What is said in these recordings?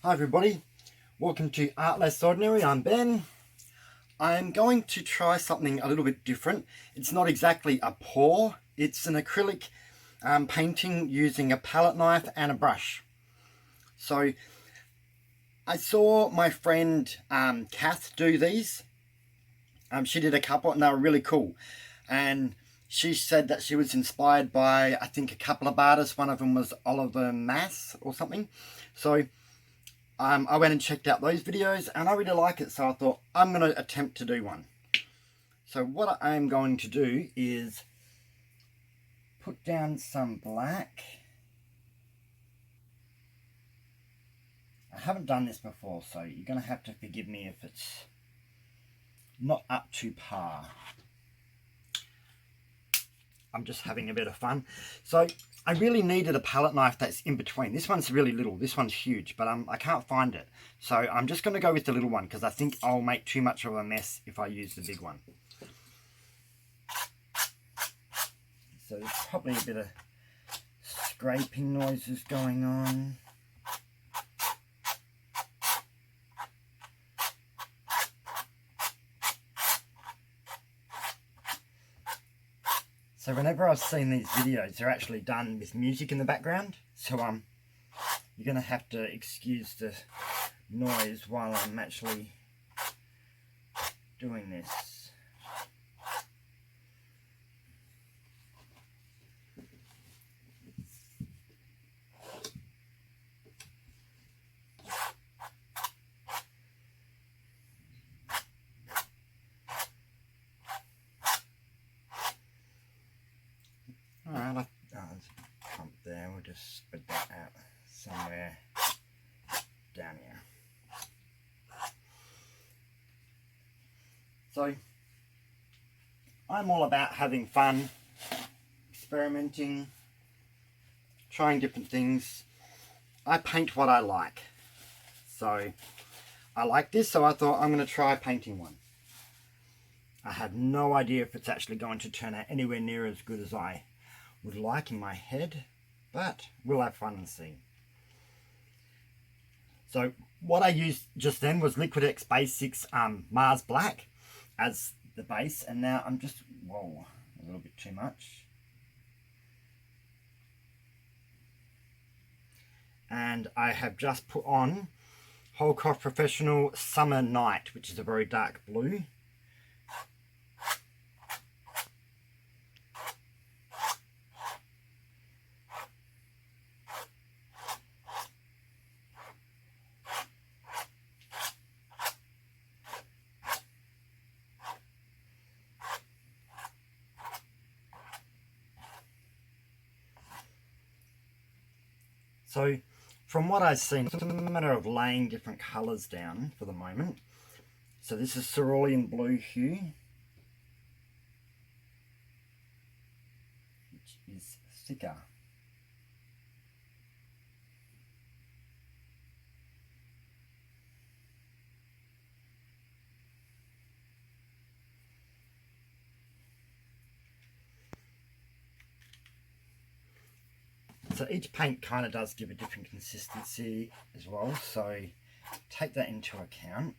Hi everybody, welcome to Art Less Ordinary. I'm Ben. I'm going to try something a little bit different. It's not exactly a pour, it's an acrylic painting using a palette knife and a brush. So I saw my friend Cath do these. She did a couple and they were really cool. And she said that she was inspired by, I think, a couple of artists. One of them was Oliver Mass or something. So I went and checked out those videos and I really like it, so I thought I'm going to attempt to do one. So what I am going to do is put down some black. I haven't done this before, so you're going to have to forgive me if it's not up to par. I'm just having a bit of fun. So I really needed a palette knife that's in between. This one's really little, this one's huge, but I can't find it. So I'm just going to go with the little one because I think I'll make too much of a mess if I use the big one. So there's probably a bit of scraping noises going on. So whenever I've seen these videos, they're actually done with music in the background. So you're going to have to excuse the noise while I'm actually doing this. Alright, there's a pump there, we'll just spread that out somewhere down here. So, I'm all about having fun, experimenting, trying different things. I paint what I like. So, I like this, so I thought I'm going to try painting one. I have no idea if it's actually going to turn out anywhere near as good as I would like in my head, but we'll have fun and see. So what I used just then was Liquidex Basics Mars Black as the base, and now I'm just, whoa, a little bit too much. And I have just put on Holcroft Professional Summer Night, which is a very dark blue. So from what I've seen, it's a matter of laying different colours down for the moment. So this is cerulean blue hue, which is thicker. So each paint kind of does give a different consistency as well, so take that into account.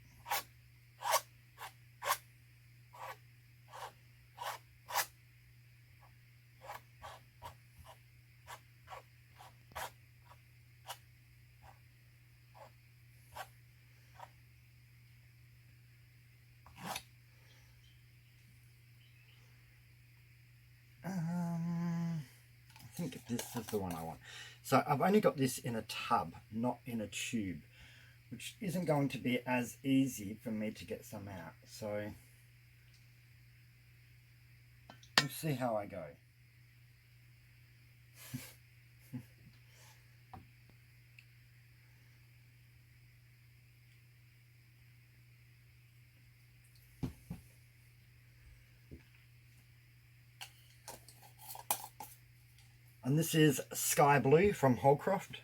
I think this is the one I want. So I've only got this in a tub, not in a tube, which isn't going to be as easy for me to get some out. So we'll see how I go. And this is Sky Blue from Holcroft.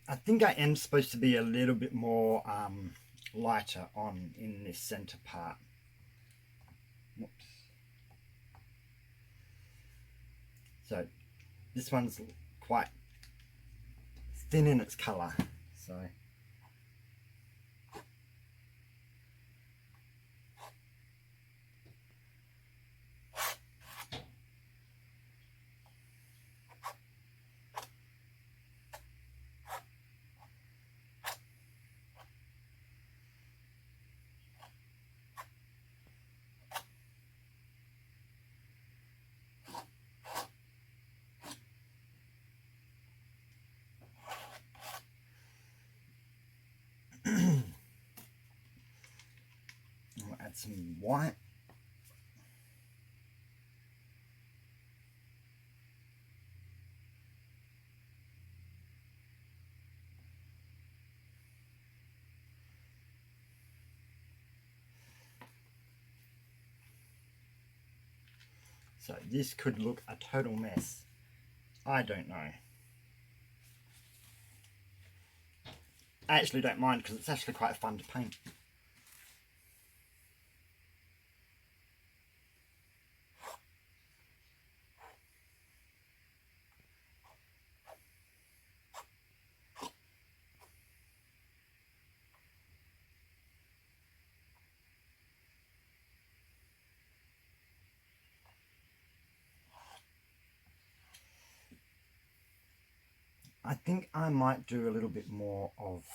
I think I am supposed to be a little bit more lighter on in this center part. Whoops. So this one's quite thin in its color, so I'll add some white. So this could look a total mess. I don't know. I actually don't mind because it's actually quite fun to paint. I think I might do a little bit more of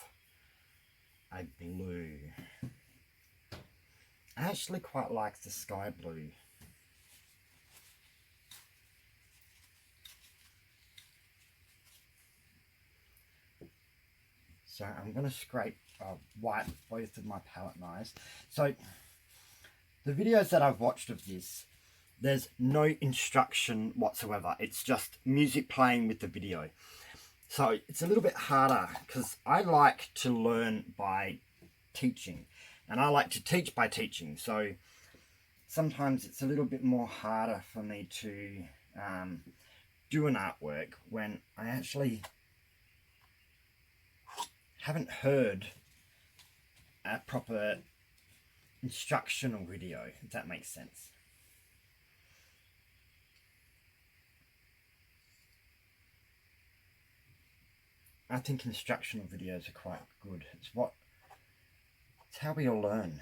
a blue. I actually quite like the sky blue. So I'm going to scrape white both of my palette knives. So the videos that I've watched of this, there's no instruction whatsoever. It's just music playing with the video. So it's a little bit harder because I like to learn by teaching. And I like to teach by teaching. So sometimes it's a little bit more harder for me to do an artwork when I actually haven't heard a proper instructional video, if that makes sense. I think instructional videos are quite good. It's how we all learn.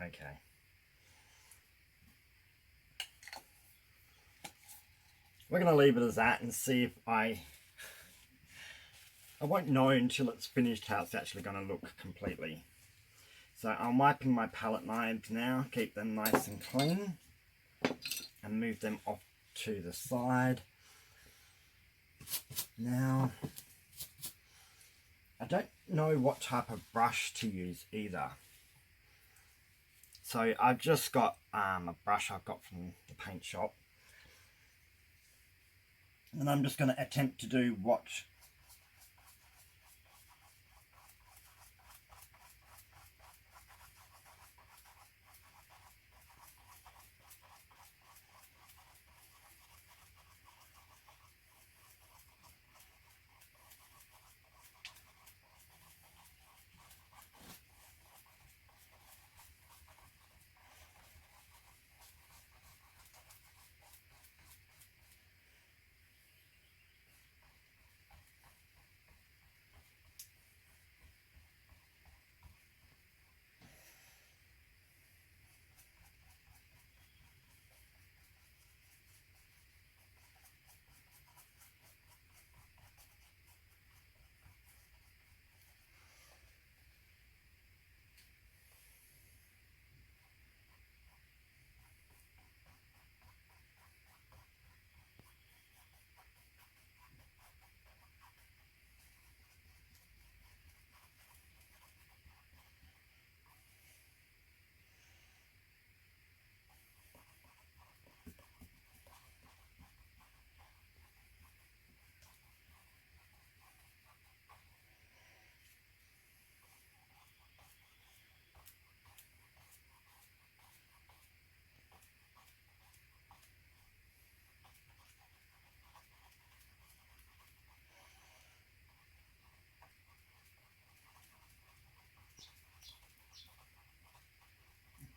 Okay. We're going to leave it as that and see if I won't know until it's finished how it's actually going to look completely. So I'm wiping my palette knives now, keep them nice and clean, and move them off to the side. Now, I don't know what type of brush to use either. So I've just got a brush I've got from the paint shop. And I'm just going to attempt to do what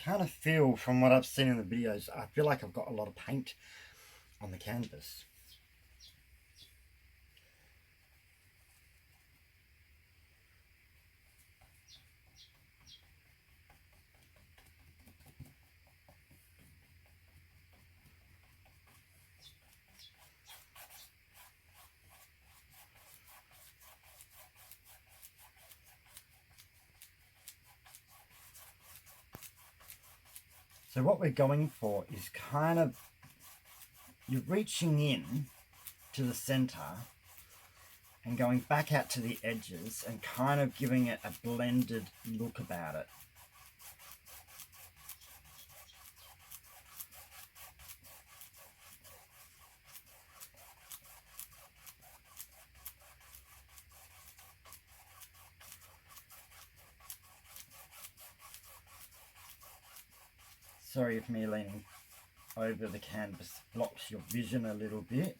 kind of feel from what I've seen in the videos, I feel like I've got a lot of paint on the canvas. So what we're going for is kind of, you're reaching in to the center and going back out to the edges and kind of giving it a blended look about it. Sorry if me leaning over the canvas blocks your vision a little bit.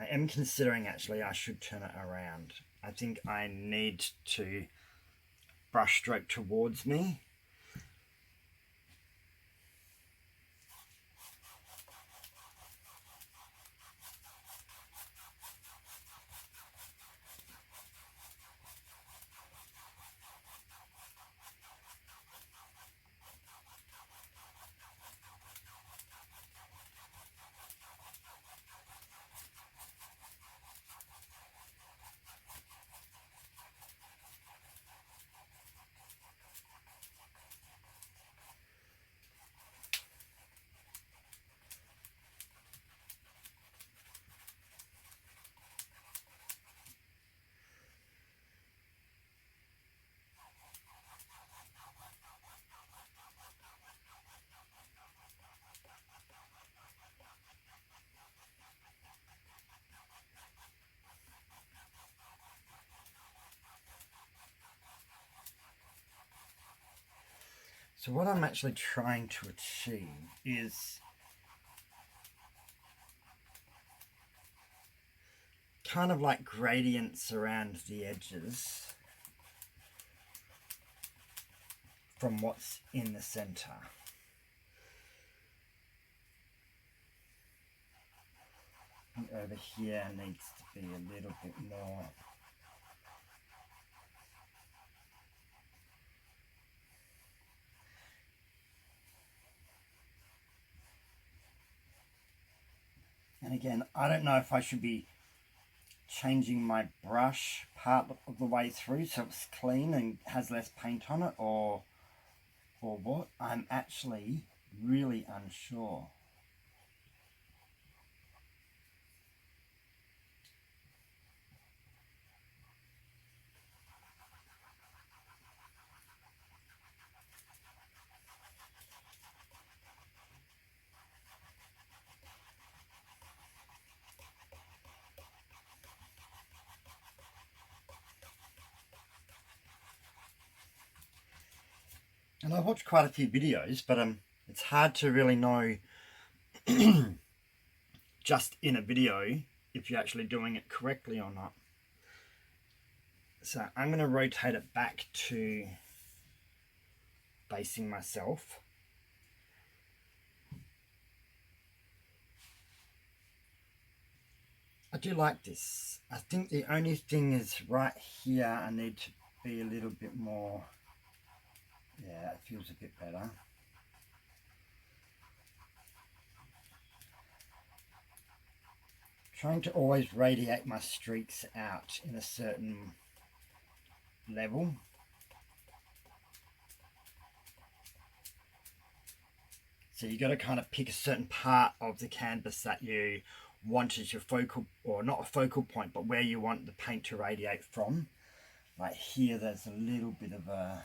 I am considering actually I should turn it around. I think I need to brush stroke towards me. So what I'm actually trying to achieve is kind of like gradients around the edges from what's in the center. And over here needs to be a little bit more. And again, I don't know if I should be changing my brush part of the way through so it's clean and has less paint on it, or what. I'm actually really unsure. And I've watched quite a few videos, but it's hard to really know just in a video if you're actually doing it correctly or not. So I'm going to rotate it back to facing myself. I do like this. I think the only thing is right here I need to be a little bit more. Yeah, it feels a bit better. Trying to always radiate my streaks out in a certain level. So you got to kind of pick a certain part of the canvas that you want as your focal, or not a focal point, but where you want the paint to radiate from. Like here, there's a little bit of a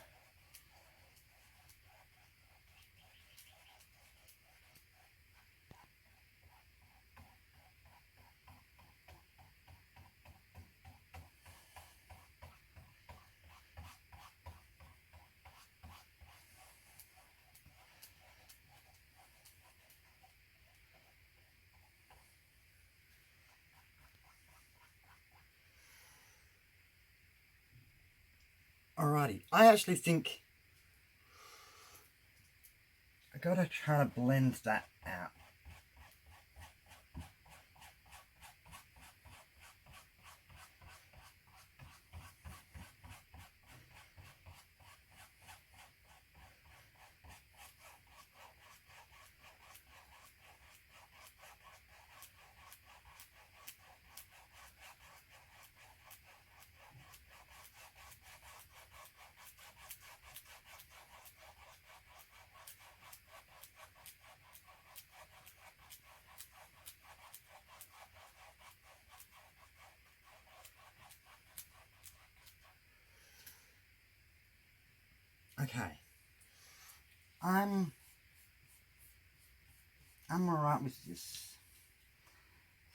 Alrighty, I actually think I gotta try to blend that out. Okay, I'm alright with this.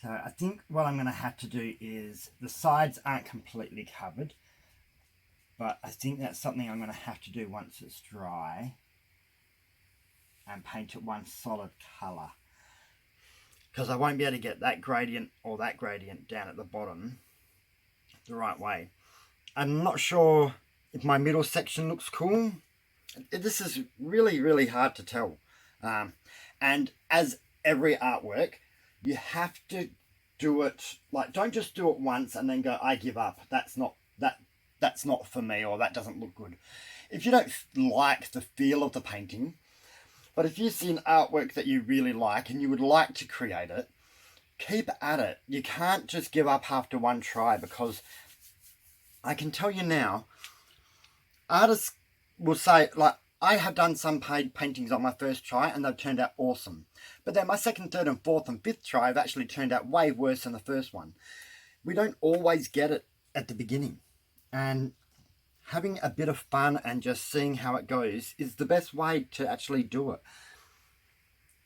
So I think what I'm going to have to do is, the sides aren't completely covered, but I think that's something I'm going to have to do once it's dry, and paint it one solid colour, because I won't be able to get that gradient or that gradient down at the bottom the right way. I'm not sure if my middle section looks cool. This is really hard to tell, and as every artwork, you have to do it, like, don't just do it once and then go, I give up, that's not for me, or that doesn't look good. If you don't like the feel of the painting, but if you see an artwork that you really like and you would like to create it, keep at it. You can't just give up after one try, because I can tell you now, artists will say, like, I have done some paintings on my first try and they've turned out awesome. But then my second, third and fourth and fifth try have actually turned out way worse than the first one. We don't always get it at the beginning. And having a bit of fun and just seeing how it goes is the best way to actually do it.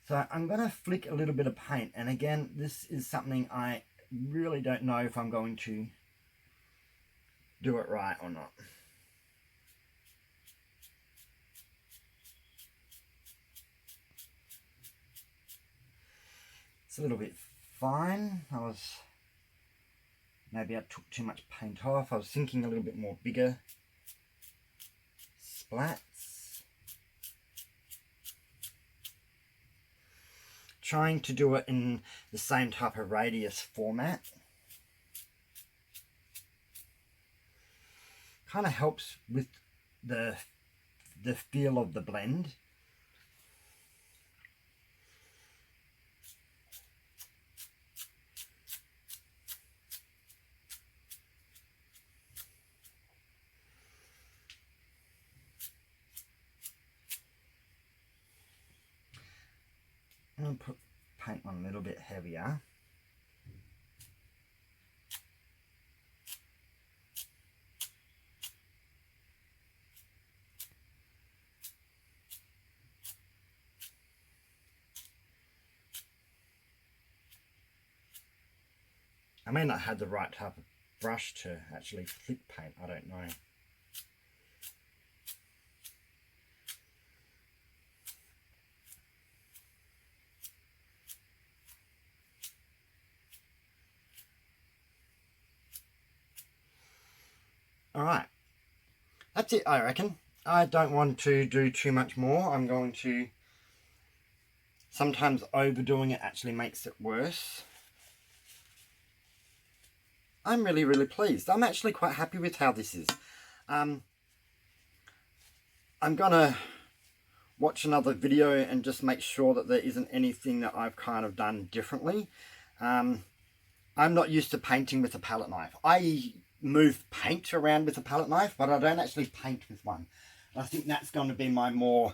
So I'm going to flick a little bit of paint. And again, this is something I really don't know if I'm going to do it right or not. It's a little bit fine. Maybe I took too much paint off. I was thinking a little bit more bigger splats. Trying to do it in the same type of radius format. Kind of helps with the feel of the blend. I'm going to put paint on a little bit heavier. I may not have the right type of brush to actually flick paint, I don't know. Alright, that's it, I reckon. I don't want to do too much more. I'm going to, sometimes overdoing it actually makes it worse. I'm really pleased. I'm actually quite happy with how this is. I'm gonna watch another video and just make sure that there isn't anything that I've kind of done differently. I'm not used to painting with a palette knife. I move paint around with a palette knife, but I don't actually paint with one. I think that's going to be my more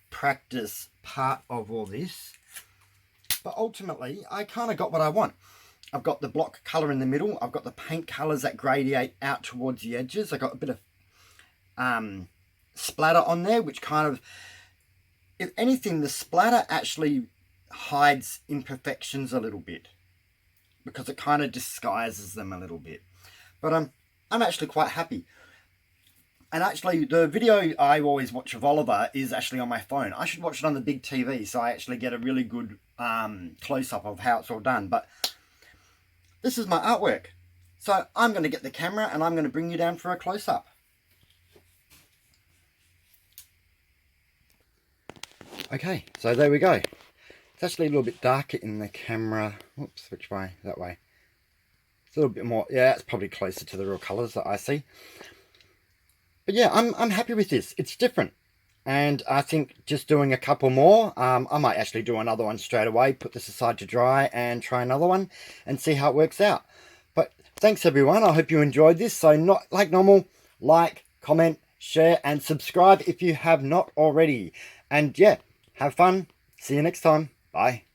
practice part of all this. But ultimately, I kind of got what I want. I've got the block colour in the middle. I've got the paint colours that gradiate out towards the edges. I've got a bit of splatter on there, which kind of, if anything, the splatter actually hides imperfections a little bit, because it kind of disguises them a little bit. But I'm actually quite happy. And actually, the video I always watch of Oliver is actually on my phone. I should watch it on the big TV, so I actually get a really good close-up of how it's all done. But this is my artwork. So I'm going to get the camera and I'm going to bring you down for a close-up. Okay, so there we go. It's actually a little bit darker in the camera. Oops, which way? That way. It's a little bit more, yeah, it's probably closer to the real colours that I see. But yeah, I'm happy with this. It's different. And I think just doing a couple more, I might actually do another one straight away, put this aside to dry and try another one and see how it works out. But thanks everyone. I hope you enjoyed this. So not like normal, like, comment, share and subscribe if you have not already. And yeah, have fun. See you next time. Bye.